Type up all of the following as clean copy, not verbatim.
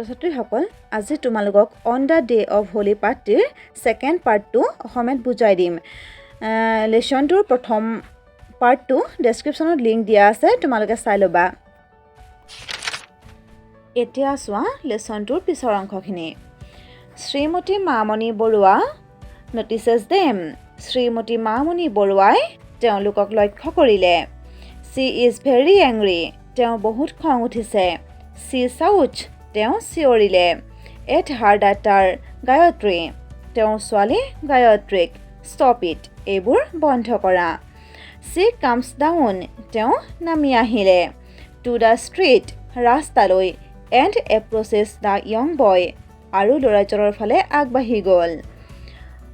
ছাত্ৰ-ছাত্ৰীসকল আজি তোমালোকক on the day of Holi পাৰ্টিৰ ছেকেণ্ড পাৰ্টটো অসমীয়াত বুজাই দিম লেচনটোৰ প্ৰথম পাৰ্টটো ডেছক্ৰিপশ্যনত লিংক দিয়া আছে তোমালোকে চাই ল'বা এতিয়া চোৱা লেচনটোৰ পিছৰ অংশখিনি শ্ৰীমতী মামণি বৰুৱা নটিচেছ দেম শ্ৰীমতী মামণি বৰুৱাই তেওঁলোকক লক্ষ্য কৰিলে চি ইজ ভেৰি এংৰি তেওঁ বহুত খং উঠিছে চি চাউচ তেওঁ চিঞৰিলে এট হাৰ ডাটাৰ গায়ত্ৰী তেওঁৰ ছোৱালী গায়ত্ৰীক ষ্টপ ইট এইবোৰ বন্ধ কৰা চি কামছ ডাউন তেওঁ নামি আহিলে টু দ্য ষ্ট্ৰীট ৰাস্তালৈ এণ্ড এপ্ৰচেছ দ্য য়ং বয় আৰু ল'ৰাজনৰ ফালে আগবাঢ়ি গ'ল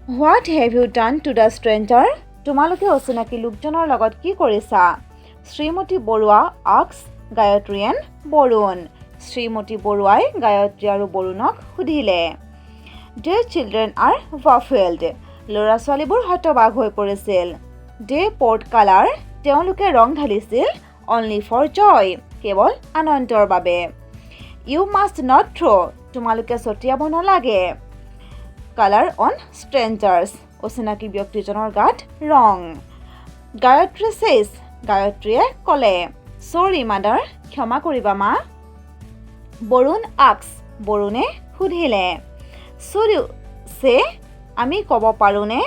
what have you done to the stranger তোমালোকে অচিনাকি লোকজনৰ লগত কি কৰিছা শ্ৰীমতী বৰুৱা আক্স গায়ত্ৰী এণ্ড বৰুণ শ্ৰীমতী বৰুৱাই গায়ত্ৰী আৰু বৰুণক সুধিলে ডে চিলড্ৰেন আৰ ৱাফেল্ড ল'ৰা ছোৱালীবোৰ হতবাক হৈ পৰিছিল ডে পৰ্ট কালাৰ তেওঁলোকে ৰং ঢালিছিল অনলি ফৰ জয় কেৱল আনন্দৰ বাবে ইউ মাষ্ট নট থ্ৰ' তোমালোকে ছটিয়াব নালাগে কালাৰ অন ষ্ট্ৰেঞ্জাৰ্ছ অচিনাকি ব্যক্তিজনৰ গাত ৰং গায়ত্ৰী ছেইজ গায়ত্ৰীয়ে ক'লে চৰি মাদাৰ ক্ষমা কৰিবা মা বৰুণ আক্স বৰুণে সুধিলে চৰি চে আমি ক'ব পাৰোঁনে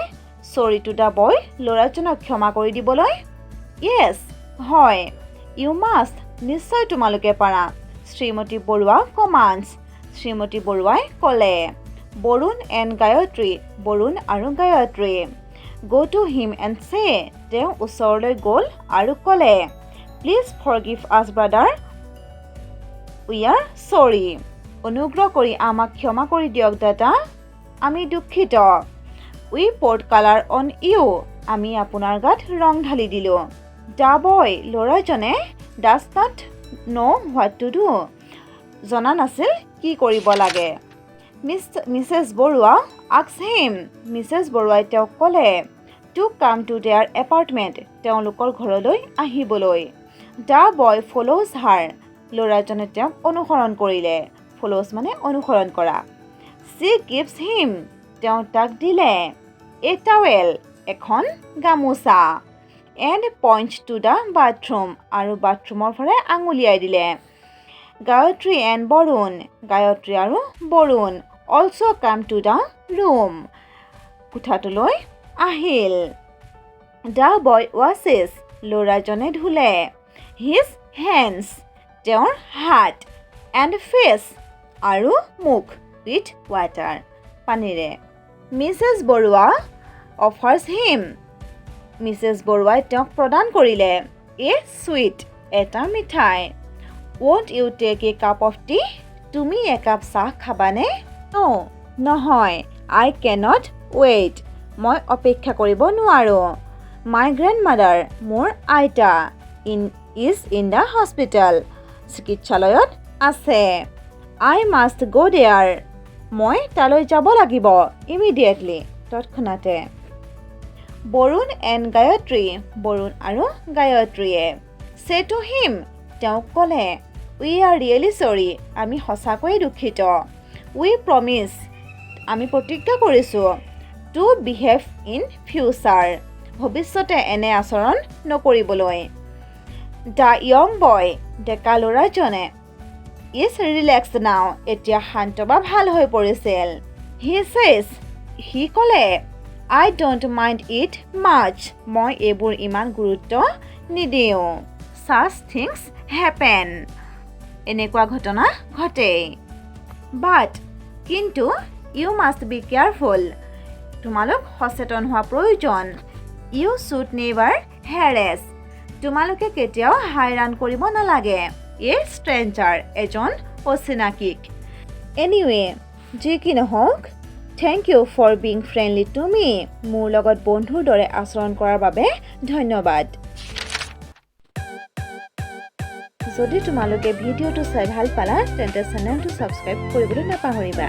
চৰি টু দ্য বয় ল'ৰাজনক ক্ষমা কৰি দিবলৈ য়েছ হয় ইউ মাষ্ট নিশ্চয় তোমালোকে পাৰা শ্ৰীমতী বৰুৱা কমাণ্ডছ শ্ৰীমতী বৰুৱাই ক'লে বৰুণ এণ্ড গায়ত্ৰী বৰুণ আৰু গায়ত্ৰী গ' টু হিম এণ্ড চে তেওঁ ওচৰলৈ গ'ল আৰু ক'লে প্লিজ ফৰগিভ আছ ব্ৰাদাৰ উই আৰ চৰি অনুগ্ৰহ কৰি আমাক ক্ষমা কৰি দিয়ক দাদা আমি দুখিত উই পৰ্ট কালাৰ অন ইউ আমি আপোনাৰ গাত ৰং ঢালি দিলোঁ দ্য বয় ল'ৰাজনে does not no' what to do জনা নাছিল কি কৰিব লাগে মিছেছ বৰুৱা আক্স হিম মিছেছ বৰুৱাই তেওঁক ক'লে to come to there apartment তেওঁলোকৰ ঘৰলৈ আহিবলৈ দ্য বয় ফ'ল'জ হাৰ ল'ৰাজনে তেওঁক অনুসৰণ কৰিলে ফ'ল'জ মানে অনুসৰণ কৰা চি গিভছ হিম তেওঁ তাক দিলে এ টাৱেল এখন গামোচা and point to the bathroom আৰু বাথৰুমৰ ফালে আঙুলিয়াই দিলে গায়ত্ৰী এণ্ড বৰুণ গায়ত্ৰী আৰু Barun also' come to the room কোঠাটোলৈ আহিল দ্য বয় ৱাছেছ ল'ৰাজনে ধুলে হিজ হেণ্ডছ তেওঁৰ হাত এণ্ড ফেচ আৰু মুখ উইথ ৱাটাৰ পানীৰে মিছেছ বৰুৱা অফাৰ্ছ হিম মিছেছ বৰুৱাই তেওঁক প্ৰদান কৰিলে এ চুইট এটা মিঠাই won't you take a cup of tea তুমি একাপ চাহ খাবানে নহয় I cannot wait মই অপেক্ষা কৰিব নোৱাৰোঁ my grandmother মোৰ আইতা is in the hospital চিকিৎসালয়ত আছে I must go there মই তালৈ যাব লাগিব immediately তৎক্ষণাতে বৰুণ এণ্ড গায়ত্ৰী বৰুণ আৰু গায়ত্ৰীয়ে say to him তেওঁক ক'লে উই আৰ ৰিয়েলি চৰি আমি সঁচাকৈয়ে দুখিত উই প্ৰমিছ আমি প্ৰতিজ্ঞা কৰিছোঁ টু বিহেভ ইন ফিউচাৰ ভৱিষ্যতে এনে আচৰণ নকৰিবলৈ দ্য য়ং বয় ডেকা ল'ৰাজনে ইজ ৰিলেক্সড নাও এতিয়া শান্ত বা ভাল হৈ পৰিছিল হি ছেজ সি ক'লে আই ডণ্ট মাইণ্ড ইট মাছ মই এইবোৰ ইমান গুৰুত্ব নিদিওঁ such things happen এনেকুৱা ঘটনা ঘটে বাট কিন্তু ইউ মাষ্ট বি কেয়াৰফুল তোমালোক সচেতন হোৱা প্ৰয়োজন ইউ শুড নেভাৰ হেৰেছ তোমালোকে কেতিয়াও হাইৰাণ কৰিব নালাগে এ ষ্ট্ৰেঞ্জাৰ এজন অচিনাকিক এনিৱে যি কি নহওক thank you for being friendly to me মোৰ লগত বন্ধুৰ দৰে আচৰণ কৰাৰ বাবে ধন্যবাদ যদি তোমালোকে ভিডিঅ'টো চাই ভাল পালা তেন্তে চেনেলটো ছাবস্ক্ৰাইব কৰিবলৈ নাপাহৰিবা